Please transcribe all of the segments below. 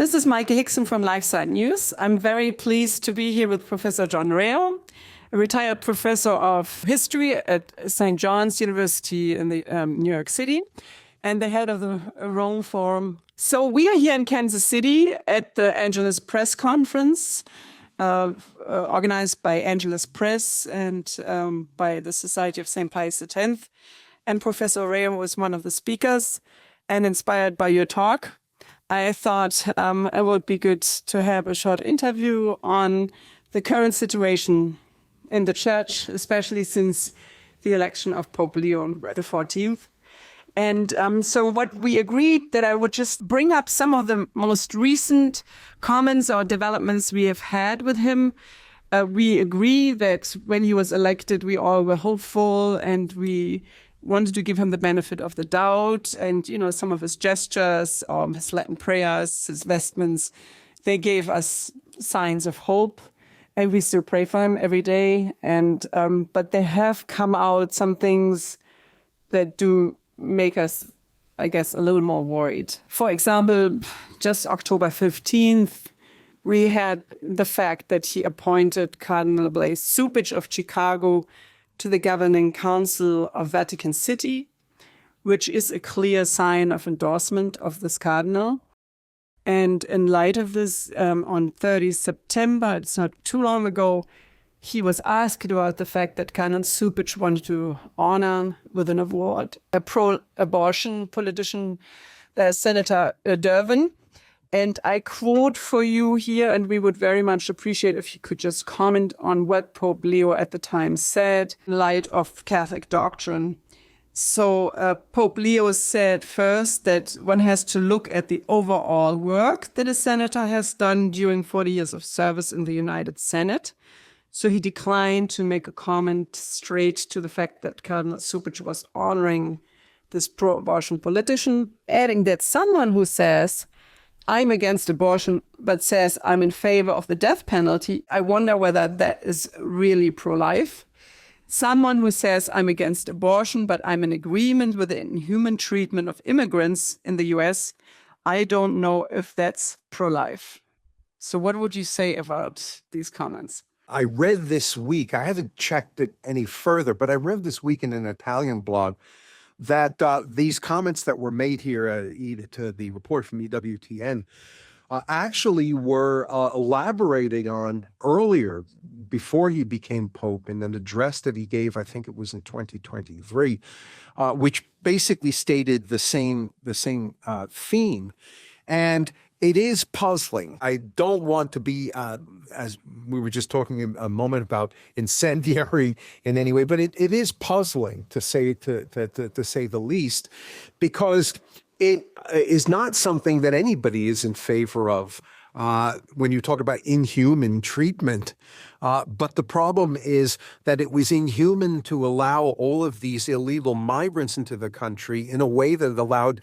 This is Maike Hickson from LifeSite News. I'm very pleased to be here with Professor John Rao, a retired professor of history at St. John's University in New York City, and the head of the Rome Forum. So we are here in Kansas City at the Angelus Press Conference, organized by Angelus Press and by the Society of St. Pius X. And Professor Rao was one of the speakers, and inspired by your talk, I thought it would be good to have a short interview on the current situation in the church, especially since the election of Pope Leo XIV. And so what we agreed that I would just bring up some of the most recent comments or developments we have had with him. We agree that when he was elected, we all were hopeful and we wanted to give him the benefit of the doubt. And, you know, some of his gestures, his Latin prayers, his vestments, they gave us signs of hope. And we still pray for him every day. And but there have come out some things that do make us, I guess, a little more worried. For example, just October 15th, we had the fact that he appointed Cardinal Blase Cupich of Chicago to the governing council of Vatican City, which is a clear sign of endorsement of this cardinal. And in light of this, on 30 September, it's not too long ago, he was asked about the fact that Cardinal Cupich wanted to honor with an award a pro-abortion politician, Senator Durbin. And I quote for you here, and we would very much appreciate if you could just comment on what Pope Leo at the time said in light of Catholic doctrine. So Pope Leo said first that one has to look at the overall work that a senator has done during 40 years of service in the United Senate. So he declined to make a comment straight to the fact that Cardinal Cupich was honoring this pro-abortion politician, adding that someone who says, I'm against abortion, but says I'm in favor of the death penalty, I wonder whether that is really pro-life. Someone who says I'm against abortion, but I'm in agreement with the inhuman treatment of immigrants in the US, I don't know if that's pro-life. So what would you say about these comments? I read this week, I haven't checked it any further, but I read this week in an Italian blog that these comments that were made here to the report from EWTN actually were elaborating on earlier, before he became Pope, in an address that he gave, I think it was in 2023, which basically stated the same theme. And it is puzzling. I don't want to be, as we were just talking a moment about, incendiary in any way, but it is puzzling to say the least, because it is not something that anybody is in favor of when you talk about inhuman treatment. But the problem is that it was inhuman to allow all of these illegal migrants into the country in a way that allowed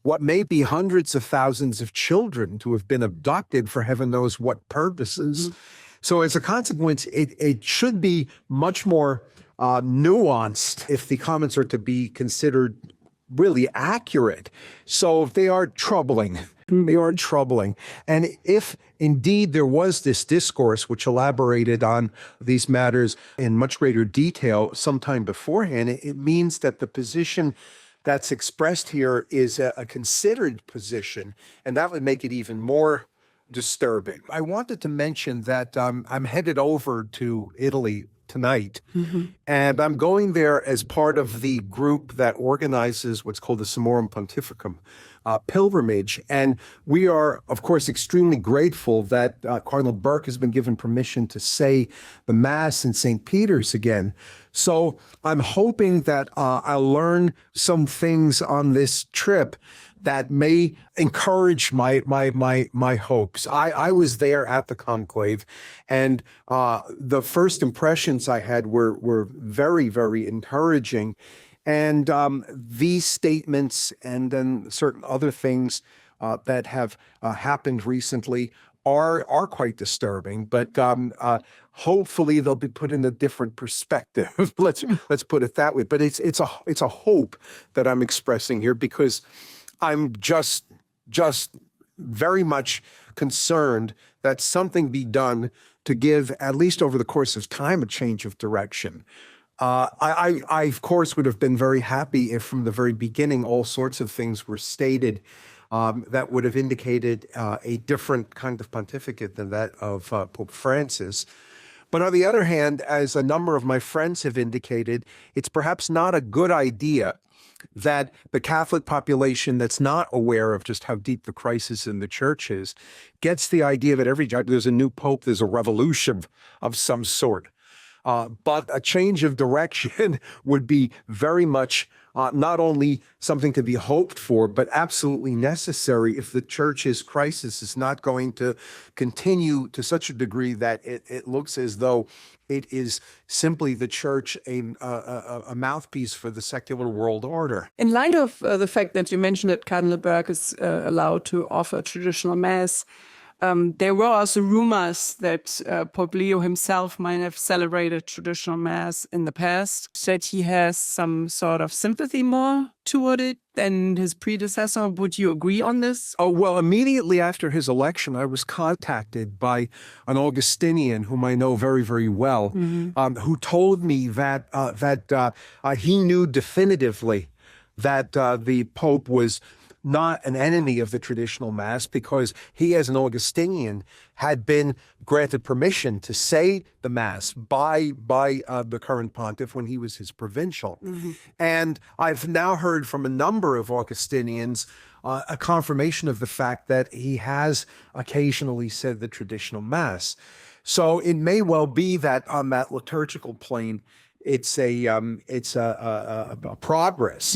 what may be hundreds of thousands of children to have been abducted for heaven knows what purposes. Mm-hmm. So as a consequence, it should be much more nuanced if the comments are to be considered really accurate. So they are troubling. They are troubling. And if indeed there was this discourse which elaborated on these matters in much greater detail sometime beforehand, it means that the position that's expressed here is a considered position, and that would make it even more disturbing. I wanted to mention that I'm headed over to Italy tonight, and I'm going there as part of the group that organizes what's called the Summorum Pontificum pilgrimage. And we are, of course, extremely grateful that Cardinal Burke has been given permission to say the Mass in St. Peter's again. So I'm hoping that I'll learn some things on this trip that may encourage my hopes. I was there at the conclave, and the first impressions I had were very, very encouraging. And these statements and then certain other things that have happened recently are quite disturbing, but hopefully they'll be put in a different perspective. Let's put it that way. But it's a hope that I'm expressing here, because I'm just very much concerned that something be done to give, at least over the course of time, a change of direction. I, of course, would have been very happy if from the very beginning all sorts of things were stated that would have indicated a different kind of pontificate than that of Pope Francis. But on the other hand, as a number of my friends have indicated, it's perhaps not a good idea that the Catholic population that's not aware of just how deep the crisis in the church is gets the idea that every time there's a new pope, there's a revolution of some sort. But a change of direction would be very much not only something to be hoped for, but absolutely necessary if the church's crisis is not going to continue to such a degree that it looks as though it is simply the church a mouthpiece for the secular world order. In light of the fact that you mentioned that Cardinal Berg is allowed to offer traditional mass, there were also rumors that Pope Leo himself might have celebrated traditional mass in the past, that he has some sort of sympathy more toward it than his predecessor. Would you agree on this? Oh, well, immediately after his election, I was contacted by an Augustinian whom I know very, very well, who told me that he knew definitively that the Pope was not an enemy of the traditional Mass because he, as an Augustinian, had been granted permission to say the Mass by the current pontiff when he was his provincial. And I've now heard from a number of Augustinians a confirmation of the fact that he has occasionally said the traditional Mass. So it may well be that on that liturgical plane, it's a progress,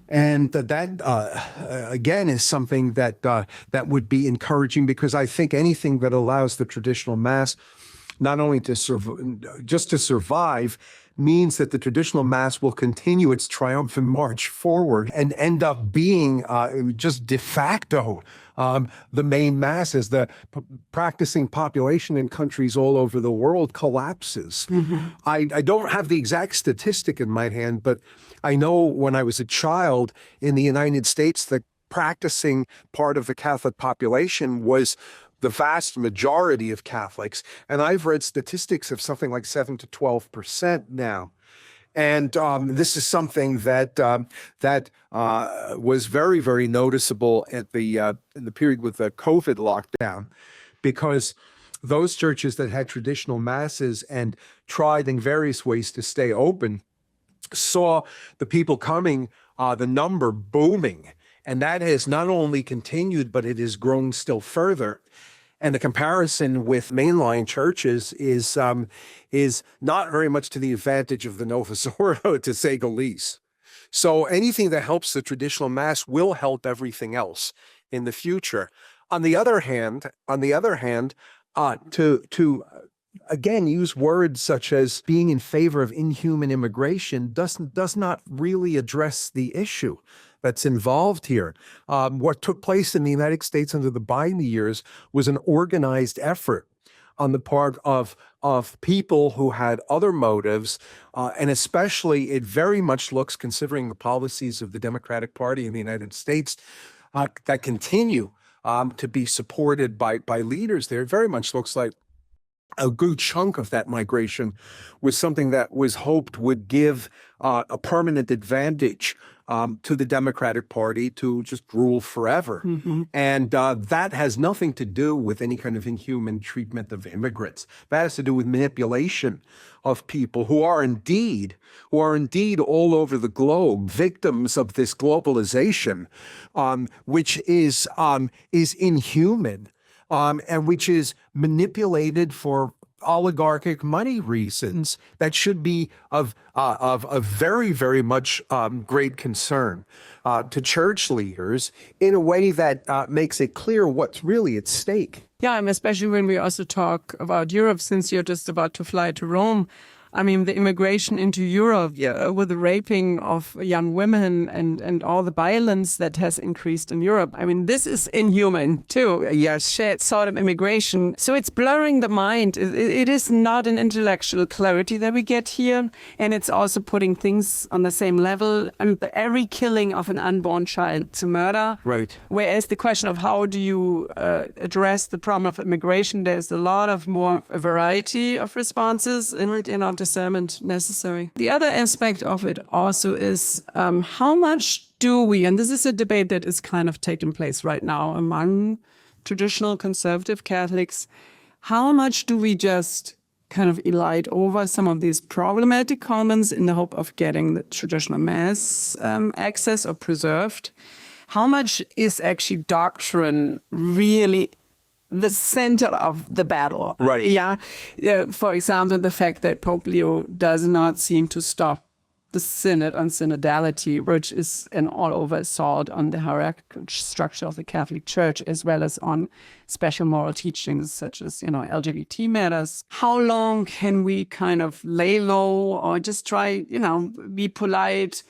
and that again is something that would be encouraging, because I think anything that allows the traditional Mass not only to survive means that the traditional Mass will continue its triumphant march forward and end up being just de facto the main Mass as the practicing population in countries all over the world collapses. I don't have the exact statistic in my hand, but I know when I was a child in the United States, the practicing part of the Catholic population was the vast majority of Catholics. And I've read statistics of something like 7 to 12% now. And this is something that was very, very noticeable at in the period with the COVID lockdown, because those churches that had traditional masses and tried in various ways to stay open saw the people coming, the number booming. And that has not only continued, but it has grown still further. And the comparison with mainline churches is not very much to the advantage of the Novus Ordo, to say the least. So anything that helps the traditional Mass will help everything else in the future. On the other hand, to again use words such as being in favor of inhuman immigration does not really address the issue that's involved here. What took place in the United States under the Biden years was an organized effort on the part of people who had other motives, and especially it very much looks, considering the policies of the Democratic Party in the United States that continue to be supported by leaders there, it very much looks like a good chunk of that migration was something that was hoped would give a permanent advantage to the Democratic Party to just rule forever. And that has nothing to do with any kind of inhuman treatment of immigrants. That has to do with manipulation of people who are indeed all over the globe victims of this globalization, which is inhuman. And which is manipulated for oligarchic money reasons that should be of very, very much great concern to church leaders in a way that makes it clear what's really at stake. Yeah, and especially when we also talk about Europe, since you're just about to fly to Rome, I mean, the immigration into Europe with the raping of young women and all the violence that has increased in Europe. I mean, this is inhuman too. Yes, shared sort of immigration. So it's blurring the mind. It is not an intellectual clarity that we get here. And it's also putting things on the same level. I mean, every killing of an unborn child to murder. Right. Whereas the question of how do you address the problem of immigration, there's a lot of more variety of responses in our discernment necessary. The other aspect of it also is how much do we, and this is a debate that is kind of taking place right now among traditional conservative Catholics, how much do we just kind of elide over some of these problematic comments in the hope of getting the traditional Mass access or preserved? How much is actually doctrine really the center of the battle? Right. Yeah. For example, the fact that Pope Leo does not seem to stop the synod on synodality, which is an all-over assault on the hierarchical structure of the Catholic Church, as well as on special moral teachings such as, LGBT matters. How long can we kind of lay low or just try, be polite?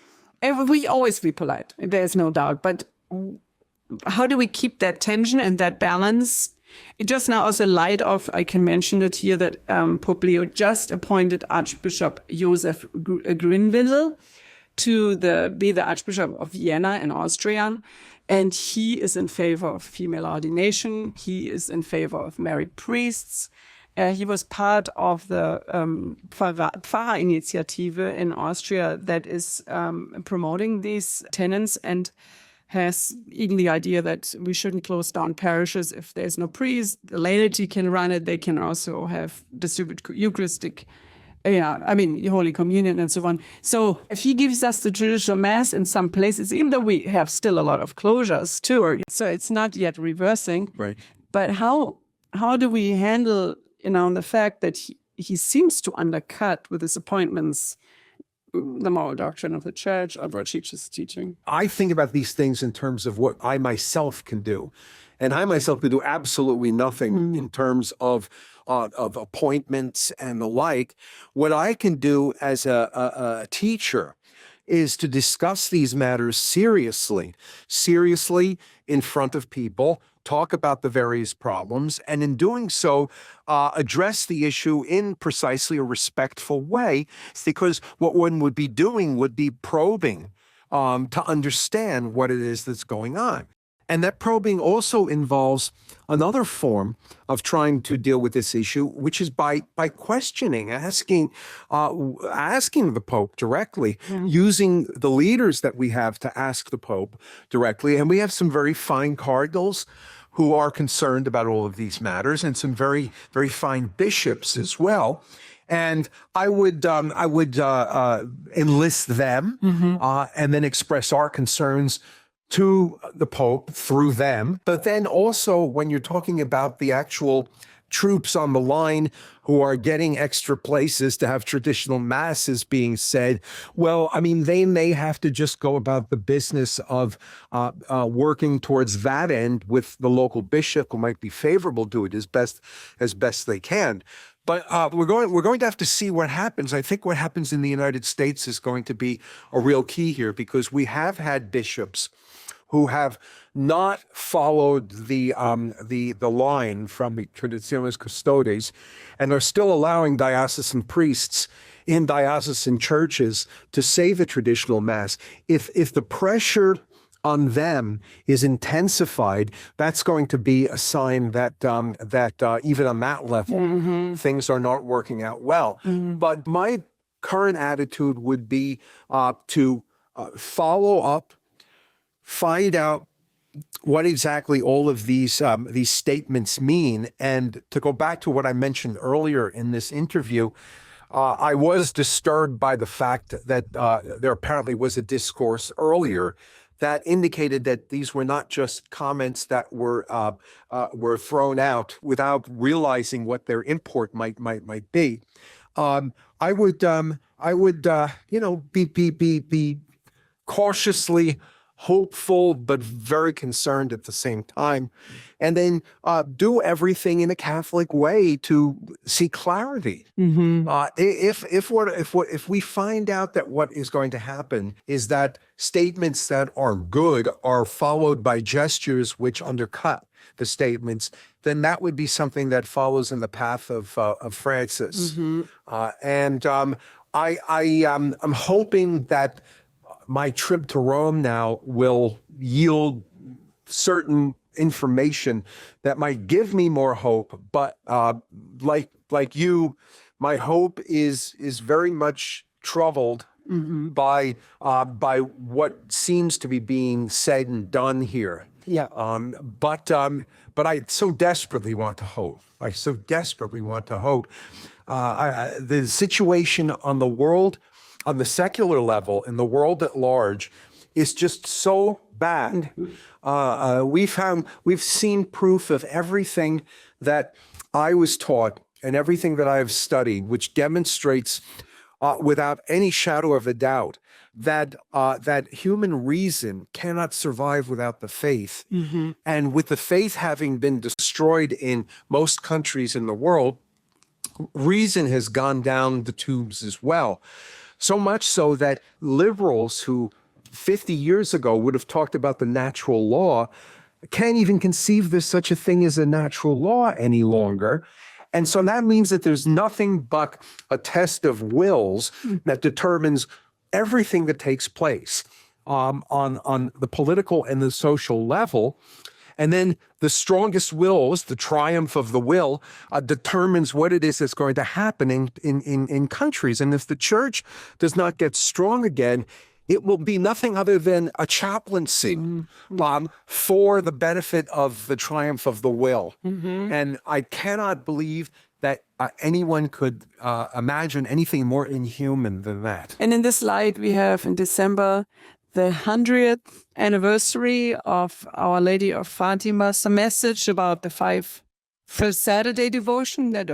We always be polite, there's no doubt. But how do we keep that tension and that balance? It just now also light of, I can mention it here, that Pope Leo just appointed Archbishop Joseph Grinwindel to be the Archbishop of Vienna in Austria. And he is in favor of female ordination. He is in favor of married priests. He was part of the Pfarrerinitiative in Austria that is promoting these tenets and has even the idea that we shouldn't close down parishes if there's no priest. The laity can run it. They can also have distribute Eucharistic, Holy Communion and so on. So if he gives us the traditional Mass in some places, even though we have still a lot of closures too, so it's not yet reversing. Right. But how do we handle, the fact that he seems to undercut with his appointments the moral doctrine of the Church, of our teacher's teaching? I think about these things in terms of what I myself can do. And I myself can do absolutely nothing in terms of appointments and the like. What I can do as a teacher is to discuss these matters seriously in front of people, talk about the various problems, and in doing so, address the issue in precisely a respectful way, because what one would be doing would be probing to understand what it is that's going on. And that probing also involves another form of trying to deal with this issue, which is by questioning, asking the Pope directly, using the leaders that we have to ask the Pope directly. And we have some very fine cardinals who are concerned about all of these matters, and some very, very fine bishops as well. And I would enlist them and then express our concerns to the Pope through them. But then also, when you're talking about the actual troops on the line who are getting extra places to have traditional masses being said, well, I mean, they may have to just go about the business of working towards that end with the local bishop, who might be favorable to it as best they can. But we're going to have to see what happens. I think what happens in the United States is going to be a real key here, because we have had bishops who have not followed the line from the Traditionis Custodes and are still allowing diocesan priests in diocesan churches to say the traditional Mass. If the pressure on them is intensified, that's going to be a sign that even on that level, things are not working out well. But my current attitude would be to follow up, find out what exactly all of these statements mean. And to go back to what I mentioned earlier in this interview, I was disturbed by the fact that there apparently was a discourse earlier that indicated that these were not just comments that were thrown out without realizing what their import might be. I would be cautiously hopeful, but very concerned at the same time. And then do everything in a Catholic way to seek clarity. If we find out that what is going to happen is that statements that are good are followed by gestures which undercut the statements, then that would be something that follows in the path of Francis. I'm hoping that my trip to Rome now will yield certain information that might give me more hope. But like you, my hope is very much troubled by what seems to be being said and done here. Yeah. But I so desperately want to hope. I so desperately want to hope. The situation on the world, on the secular level, in the world at large, is just so bad. We've seen proof of everything that I was taught and everything that I have studied, which demonstrates without any shadow of a doubt that human reason cannot survive without the faith. And with the faith having been destroyed in most countries in the world, reason has gone down the tubes as well. So much so that liberals who 50 years ago would have talked about the natural law can't even conceive there's such a thing as a natural law any longer. And so that means that there's nothing but a test of wills that determines everything that takes place on the political and the social level. And then the strongest wills, the triumph of the will, determines what it is that's going to happen in countries. And if the church does not get strong again, it will be nothing other than a chaplaincy for the benefit of the triumph of the will. And I cannot believe that anyone could imagine anything more inhuman than that. And in this light, we have in December the 100th anniversary of Our Lady of Fatima's message about the first Saturday devotion that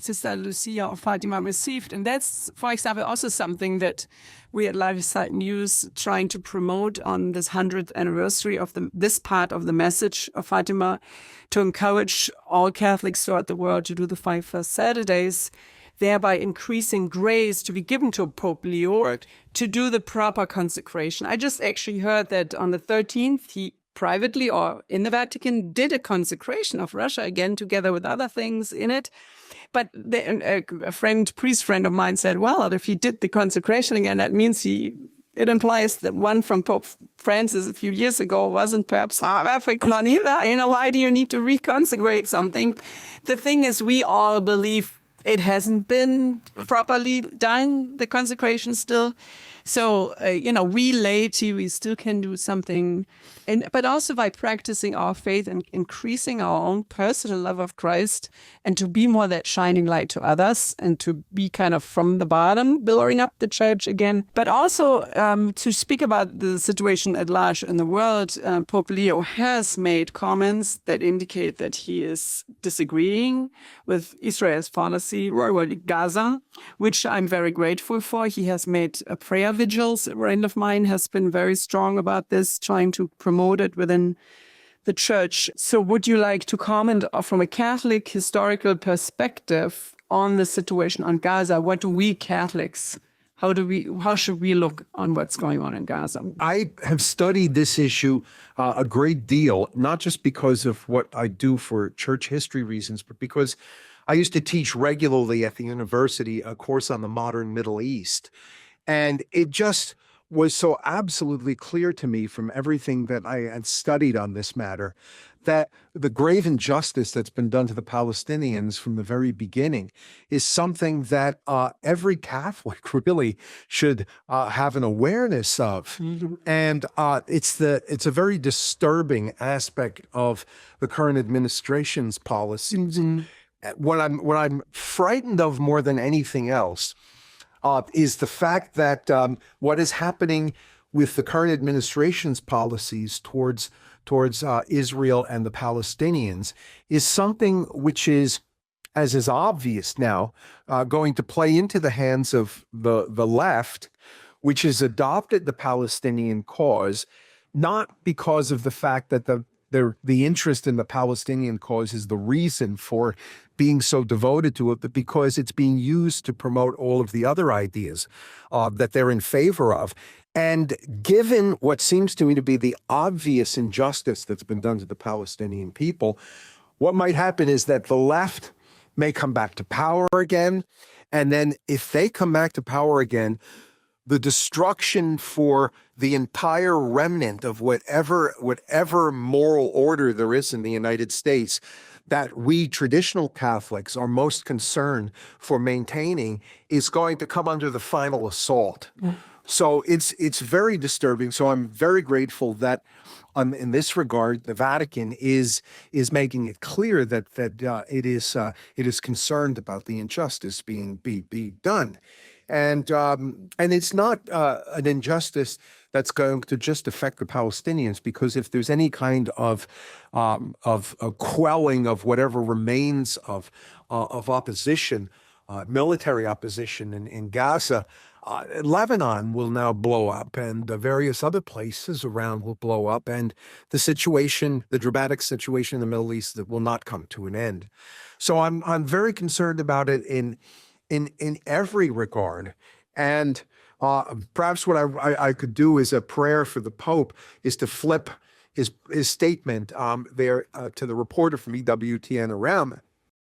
Sister Lucia of Fatima received. And that's, for example, also something that we at Lifesite News trying to promote on this 100th anniversary of this part of the message of Fatima, to encourage all Catholics throughout the world to do the 5 First Saturdays, thereby increasing grace to be given to Pope Leo to do the proper consecration. I just actually heard that on the 13th, he privately or in the Vatican did a consecration of Russia again, together with other things in it. But a priest friend of mine said, well, if he did the consecration again, that means it implies that one from Pope Francis a few years ago wasn't perhaps perfect either. Why do you need to reconsecrate something? The thing is, we all believe it hasn't been properly done, the consecration still. So, we laity, we still can do something, but also by practicing our faith and increasing our own personal love of Christ, and to be more that shining light to others, and to be kind of from the bottom, building up the church again. But also to speak about the situation at large in the world, Pope Leo has made comments that indicate that he is disagreeing with Israel's policy toward Gaza, which I'm very grateful for. He has made a prayer vigils. A friend of mine has been very strong about this, trying to promote it within the church. So would you like to comment from a Catholic historical perspective on the situation on Gaza? What do we Catholics, how should we look on what's going on in Gaza? I have studied this issue a great deal, not just because of what I do for church history reasons, but because I used to teach regularly at the university a course on the modern Middle East. And it just was so absolutely clear to me from everything that I had studied on this matter that the grave injustice that's been done to the Palestinians from the very beginning is something that every Catholic really should have an awareness of. And it's a very disturbing aspect of the current administration's policies. What I'm frightened of more than anything else is the fact that what is happening with the current administration's policies towards Israel and the Palestinians is something which is, as is obvious now, going to play into the hands of the left, which has adopted the Palestinian cause, not because of the fact that the interest in the Palestinian cause is the reason for being so devoted to it, but because it's being used to promote all of the other ideas that they're in favor of. And given what seems to me to be the obvious injustice that's been done to the Palestinian people, what might happen is that the left may come back to power again. And then if they come back to power again, the destruction for the entire remnant of whatever moral order there is in the United States that we traditional Catholics are most concerned for maintaining is going to come under the final assault. So it's very disturbing. So I'm very grateful that in this regard, the Vatican is making it clear that it is concerned about the injustice being done. And it's not an injustice that's going to just affect the Palestinians, because if there's any kind of a quelling of whatever remains of opposition, military opposition in Gaza, Lebanon will now blow up, and various other places around will blow up, and the dramatic situation in the Middle East that will not come to an end. So I'm very concerned about it in every regard. And perhaps what I could do as a prayer for the Pope is to flip his statement there to the reporter from EWTN around.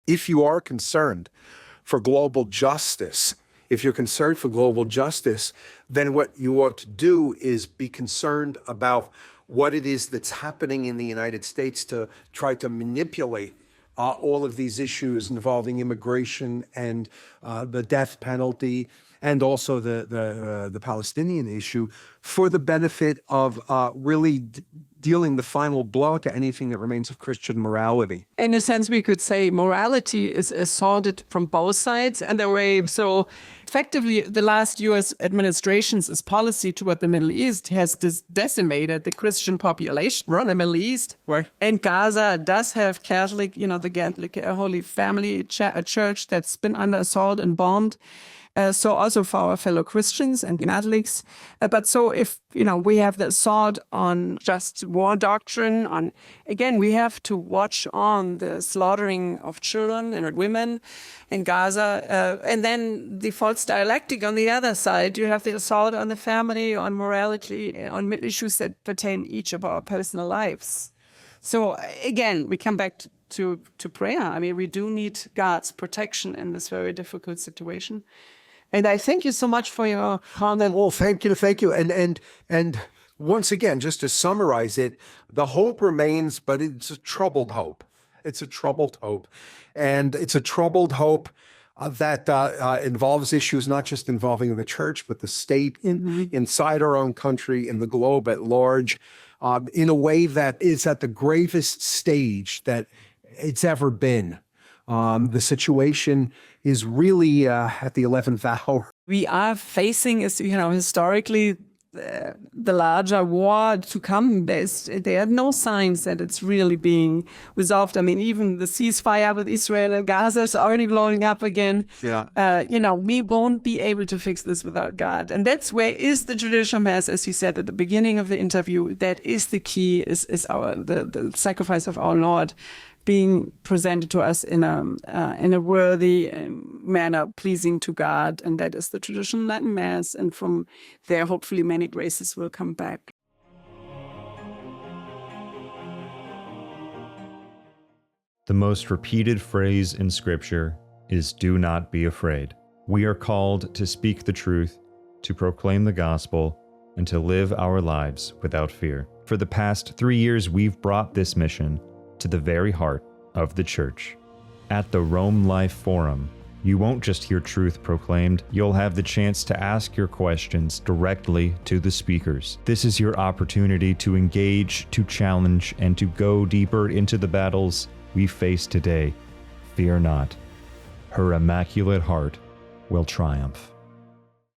If you are concerned for global justice, then what you ought to do is be concerned about what it is that's happening in the United States to try to manipulate all of these issues involving immigration and the death penalty, and also the Palestinian issue, for the benefit of really dealing the final blow to anything that remains of Christian morality. In a sense, we could say morality is assaulted from both sides, and the way so effectively the last U.S. administration's policy toward the Middle East has decimated the Christian population in the Middle East. And Gaza does have Catholic, the Catholic Holy Family Church that's been under assault and bombed. So also for our fellow Christians and Catholics. But so if, we have the assault on just war doctrine, again, we have to watch on the slaughtering of children and women in Gaza. And then the false dialectic on the other side, you have the assault on the family, on morality, on issues that pertain each of our personal lives. So again, we come back to prayer. I mean, we do need God's protection in this very difficult situation. And I thank you so much for your comment. Well, thank you. And once again, just to summarize it, the hope remains, but it's a troubled hope. And it's a troubled hope that involves issues not just involving the church, but the state inside our own country and the globe at large, in a way that is at the gravest stage that it's ever been. The situation is really at the 11th hour. We are facing, historically, the larger war to come. There are no signs that it's really being resolved. I mean, even the ceasefire with Israel and Gaza is already blowing up again. Yeah. We won't be able to fix this without God. And that's where is the traditional mass, as you said at the beginning of the interview, that is the key, is the sacrifice of our Lord being presented to us in a worthy manner, pleasing to God, and that is the traditional Latin Mass. And from there, hopefully, many graces will come back. The most repeated phrase in Scripture is "Do not be afraid." We are called to speak the truth, to proclaim the gospel, and to live our lives without fear. For the past 3 years, we've brought this mission to the very heart of the Church. At the Rome Life Forum, you won't just hear truth proclaimed, you'll have the chance to ask your questions directly to the speakers. This is your opportunity to engage, to challenge, and to go deeper into the battles we face today. Fear not. Her Immaculate Heart will triumph.